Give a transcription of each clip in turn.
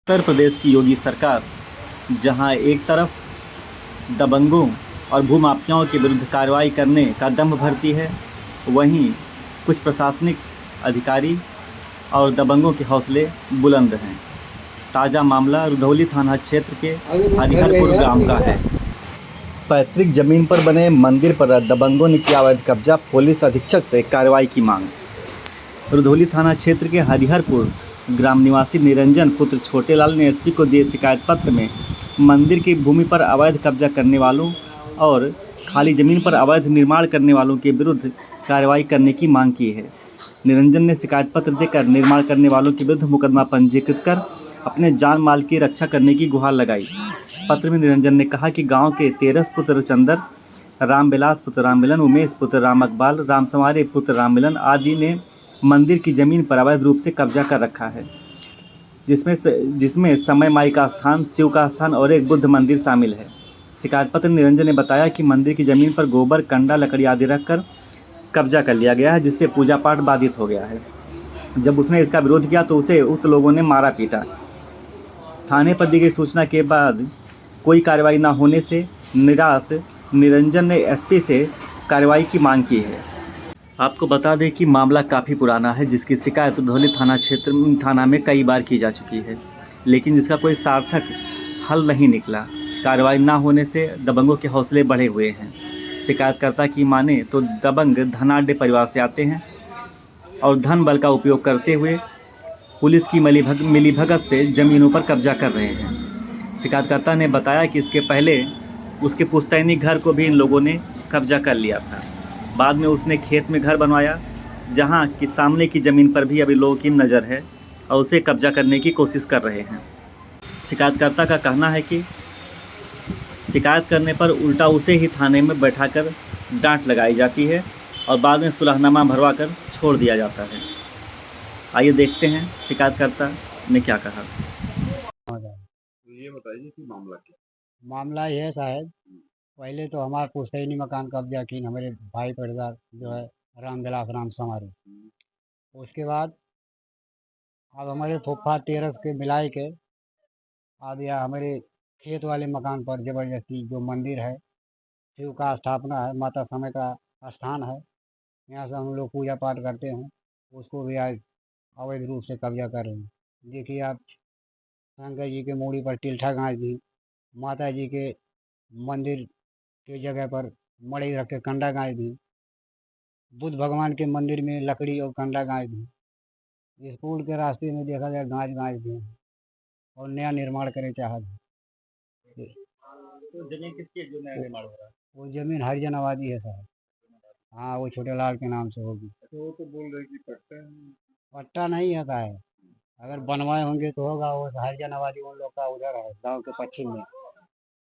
उत्तर प्रदेश की योगी सरकार जहां एक तरफ दबंगों और भूमाफियाओं के विरुद्ध कार्रवाई करने का दम भरती है, वहीं कुछ प्रशासनिक अधिकारी और दबंगों के हौसले बुलंद हैं। ताज़ा मामला रुधौली थाना क्षेत्र के हरिहरपुर ग्राम का है। पैतृक जमीन पर बने मंदिर पर दबंगों ने किया अवैध कब्जा, पुलिस अधीक्षक से कार्रवाई की मांग। रुधौली थाना क्षेत्र के हरिहरपुर ग्राम निवासी निरंजन पुत्र छोटेलाल ने एसपी को दिए शिकायत पत्र में मंदिर की भूमि पर अवैध कब्जा करने वालों और खाली जमीन पर अवैध निर्माण करने वालों के विरुद्ध कार्रवाई करने की मांग की है। निरंजन ने शिकायत पत्र देकर निर्माण करने वालों के विरुद्ध मुकदमा पंजीकृत कर अपने जान माल की रक्षा करने की गुहार लगाई। पत्र में निरंजन ने कहा कि गांव के 13 पुत्र चंदर, रामविलास पुत्र राममिलन, उमेश पुत्र राम अकबाल, रामसंवारे पुत्र राममिलन आदि ने मंदिर की जमीन पर अवैध रूप से कब्जा कर रखा है, जिसमें समय माई का स्थान, शिव का स्थान और एक बुद्ध मंदिर शामिल है। शिकायत पत्र में निरंजन ने बताया कि मंदिर की जमीन पर गोबर, कंडा, लकड़ी आदि रखकर कब्जा कर लिया गया है, जिससे पूजा पाठ बाधित हो गया है। जब उसने इसका विरोध किया तो उसे उक्त लोगों ने मारा पीटा। थाने पर दी गई सूचना के बाद कोई कार्रवाई न होने से निराश निरंजन ने एसपी से कार्रवाई की मांग की है। आपको बता दें कि मामला काफ़ी पुराना है, जिसकी शिकायत रुधौली थाना में कई बार की जा चुकी है, लेकिन जिसका कोई सार्थक हल नहीं निकला। कार्रवाई न होने से दबंगों के हौसले बढ़े हुए हैं। शिकायतकर्ता की माने तो दबंग धनाढ्य परिवार से आते हैं और धन बल का उपयोग करते हुए पुलिस की मिलीभगत से ज़मीनों पर कब्जा कर रहे हैं। शिकायतकर्ता ने बताया कि इसके पहले उसके पुश्तैनी घर को भी इन लोगों ने कब्जा कर लिया था। बाद में उसने खेत में घर बनवाया, जहां कि सामने की ज़मीन पर भी अभी लोगों की नज़र है और उसे कब्जा करने की कोशिश कर रहे हैं। शिकायतकर्ता का कहना है कि शिकायत करने पर उल्टा उसे ही थाने में बैठाकर डांट लगाई जाती है और बाद में सुलहनामा भरवा कर छोड़ दिया जाता है। आइए देखते हैं शिकायतकर्ता ने क्या कहा। तो ये बताइए कि मामला क्या मामला ये है साहब, पहले तो हमारा पुश्तैनी मकान कब्जा की हमारे भाई परिवार जो है रामविलास राम संवारे। उसके बाद अब हमारे फुफ्फा तेरस के मिलाई के अब यह हमारे खेत वाले मकान पर जबरदस्ती जो मंदिर है, शिव का स्थापना है, माता समय का स्थान है, यहाँ से हम लोग पूजा पाठ करते हैं, उसको भी आज अवैध रूप से कब्जा कर रहे हैं। देखिए आप, शंकर जी के मूड़ी पर टिल्ठा गांच दी, माता जी के मंदिर के जगह पर मड़ई रख के कंडा गांच दी, बुद्ध भगवान के मंदिर में लकड़ी और कंडा गांच दी, स्कूल के रास्ते में देखा जाए गांच गांच दी और नया निर्माण करे चाह दी। तो जमीन किसकी है जो नया निर्माण हो रहा है? वो जमीन हरिजन आबादी है साहब। हाँ, वो छोटे लाल के नाम से होगी। तो वो तो बोल रहे कि पट्टा है। पट्टा नहीं होता है, अगर बनवाए होंगे तो होगा। वो हरिजन आबादी उन लोग का उधर है, गांव के पश्चिम में।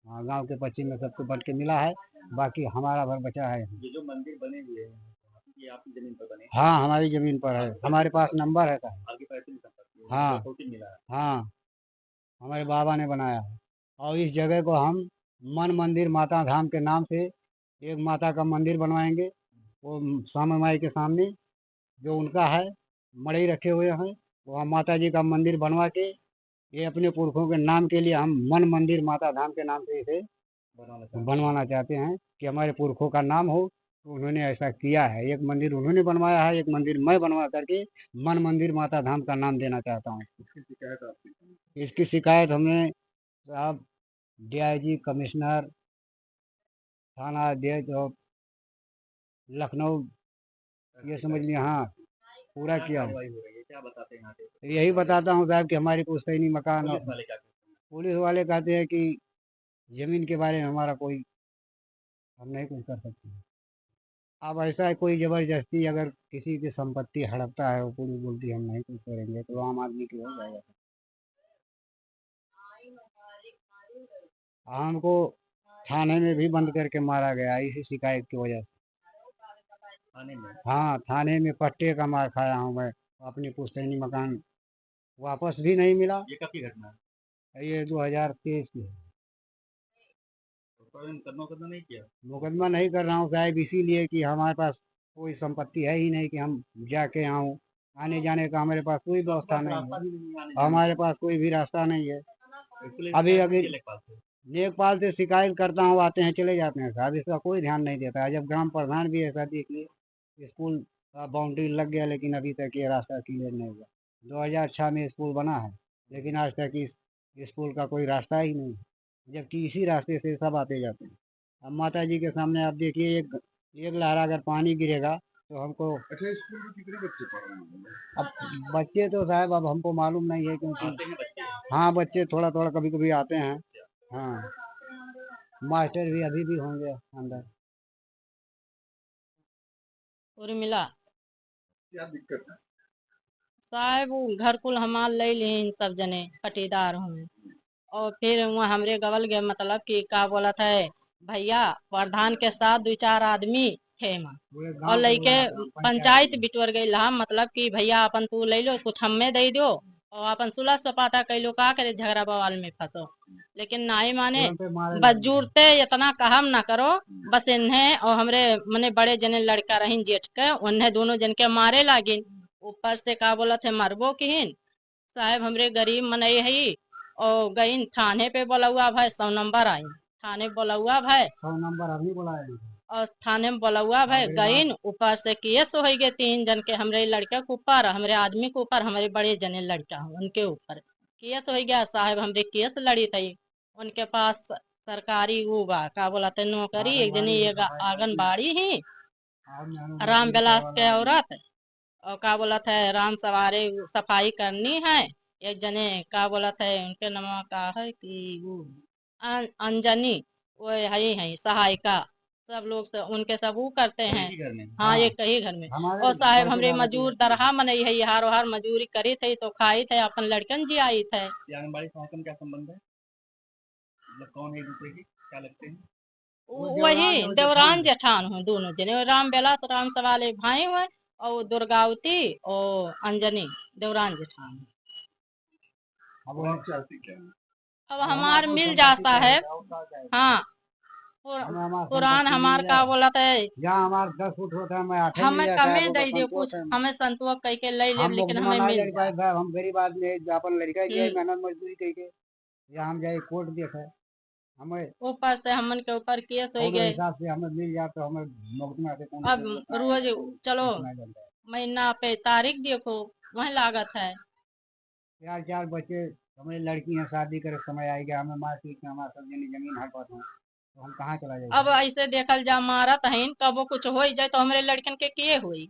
हाँ, गांव के पश्चिम में सबको बट के मिला है, बाकी हमारा भर बचा है। ये जो मंदिर बने हुए हैं, ये आपकी जमीन पर बने? हाँ, हमारी जमीन पर है, हमारे पास नंबर है साहब। आपकी पैतृक संपत्ति है, हाँ कसौटी मिला है। हाँ, हमारे बाबा ने बनाया है और इस जगह को हम मन मंदिर माता धाम के नाम से एक माता का मंदिर बनवाएंगे। वो श्यामा माई के सामने जो उनका है, मड़ई रखे हुए हैं, वो हम माता जी का मंदिर बनवा के ये अपने पुरखों के नाम के लिए हम मन मंदिर माता धाम के नाम से इसे बनवाना चाहते हैं कि हमारे पुरखों का नाम हो। तो उन्होंने ऐसा किया है, एक मंदिर उन्होंने बनवाया है, एक मंदिर मैं बनवा करके मन मंदिर माता धाम का नाम देना चाहता हूँ। इसकी शिकायत आपकी इसकी शिकायत हमने साहब डीआईजी, कमिश्नर, थाना अध्यक्ष और लखनऊ, ये समझ लिया, हाँ, पूरा किया हूँ। कार्रवाई हो रही है, क्या बताते हैं यहाँ पे? यही बताता हूँ साहब कि हमारी पुश्तैनी मकान, पुलिस वाले क्या कहते हैं? पुलिस वाले कहते हैं कि जमीन के बारे में हमारा कोई, हम नहीं कुछ कर सकते। अब ऐसा है, कोई जबरदस्ती अगर किसी की संपत्ति हड़पता है, वो पुलिस बोलती है हम नहीं कुछ करेंगे, तो आम आदमी की हो जाएगा। हमको थाने में भी बंद करके मारा गया इसी शिकायत की वजह से। थाने में? हाँ, थाने में पट्टे का मार खाया हूँ मैं। अपनी पुश्तैनी मकान वापस भी नहीं मिला। ये कब की घटना है? ये 2023 की है। तो मुकदमा नहीं किया? मुकदमा नहीं कर रहा हूँ साहब, इसीलिए कि हमारे पास कोई संपत्ति है ही नहीं कि हम जाके आऊँ आने जाने का हमारे पास कोई व्यवस्था नहीं है, हमारे पास कोई भी रास्ता नहीं है। अभी अभी लेखपाल से शिकायत करता हूँ, आते हैं चले जाते हैं साहब, इसका कोई ध्यान नहीं देता है। जब ग्राम प्रधान भी ऐसा देखिए, स्कूल का बाउंड्री लग गया लेकिन अभी तक ये रास्ता क्लियर नहीं हुआ। 2006 में स्कूल बना है लेकिन आज तक इस स्कूल का कोई रास्ता ही नहीं है, जबकि इसी रास्ते से सब आते जाते हैं। अब माता जी के सामने आप देखिए, एक लहरा अगर पानी गिरेगा तो हमको, अच्छा, स्कूल में कितने बच्चे पढ़ रहे हैं? अब बच्चे तो साहब अब हमको मालूम नहीं है क्योंकि हाँ बच्चे थोड़ा थोड़ा कभी कभी आते हैं। हाँ, मास्टर भी अभी भी होंगे अंदर। उर्मिला क्या दिक्कत है? साहब वो घर कुल हमार ले लें सब जने पटीदार हूँ, और फिर वहाँ हमरे गवल गए, मतलब कि का बोला था भैया प्रधान के साथ 2-4 आदमी थे वहाँ, पूरे और गांव को लइके बुलाया था, पंचायत बिटवर गई ला, मतलब कि भैया अपन तू ले लो कुछ हमें दे दो, और अपन सुलह सपाटा कैलो का करे झगड़ा बवाल में फंसो, लेकिन नाई माने तुरंत मारे बस लगे। जुड़ते इतना कहम ना करो, बस इन्हें और हमरे मने बड़े जने लड़का रही जेठ के, उन्हें दोनों जन के मारे लागिन। ऊपर से का बोला थे मरबो किहिन साहब, हमरे गरीब मनई है, और गईन थाने पे बोला हुआ भाई 100 नंबर आई, थाने बोला हुआ भाई, 100 नंबर अभी बुलाया नहीं। और थाने में बोला हुआ भाई अगली बार गईन, ऊपर से केस हो गए 3 जन के, हमरे लड़के के ऊपर, हमरे आदमी के ऊपर, हमारे बड़े जने लड़का हूँ उनके ऊपर केस हो गया साहब। हमरे केस लड़ी थी, उनके पास सरकारी वो बा का बोला थे नौकरी, एक जनी आंगनबाड़ी ये की सफाई करती है। आंगनबाड़ी ही आज मैंने राम नौकरी विलास करवाना के है। औरत, और का बोला था राम सवारे सफाई करनी है। एक जने का बोला था उनके नाम का है कि वो अंजनी, वो है सहायिका, सब लोग से उनके सब वो करते हैं। घर में हाँ, हाँ, एक ही घर में। हमारे और साहेब घर के हमरे दादा की मजूर लड़की है। दरहा मनई है, हार हार मजूरी करी थे तो खाई थे, अपन लड़कन जी आई थे। ये आंगनबाड़ी सहायता में क्या संबंध है? मतलब कौन है एक दूसरे की, क्या लगते हैं? वो वही देवरान और देवरान जेठान। जेठान हुए दोनों जने, राम बेला तो राम सवाले भाई हुए, और वो दुर्गावती और अंजनी देवरान जेठान। अब और आप चाहते क्या हैं? अब अब हमार हमारे को मिल जा संपत्ति साहेब। चाहिए, और क्या चाहिए? हाँ, हमें हमारी पुरान संपत्ति हमार मिल का जाए। बोला था जहाँ हमारे 10 फुट होता है मैं 8 मिल हमें जाता है, कमे वो दे बस दियो संतोष कुछ, है। हमें संतोष कह के ले ले, हम लेकिन मुकदमा हमें ना मिल लड़ जाए। पाए साहब, हम गरीब आदमी है, अपन लड़का गया हम्म, मेहनत मजदूरी करके, या हम जाए कोर्ट देखे हमें, ऊपर से हमन के ऊपर केस हो और गए। हिसाब से हमें मिल जाए तो हमें मुकदमा से कौन अब रोज चलो इतना जल्द है। महीना पे तारीख देखो, वही लागत है। 4 बच्चे, हमारी लड़की है, शादी करे समय आएगा, हमें मार पीट के हमारा सब जनी जमीन हड़पत हो तो हम कहाँ चला अब जाएगा? ऐसे देखल जा मारत है, कबो कुछ हो जाए तो हमरे लड़कन के किए हुई।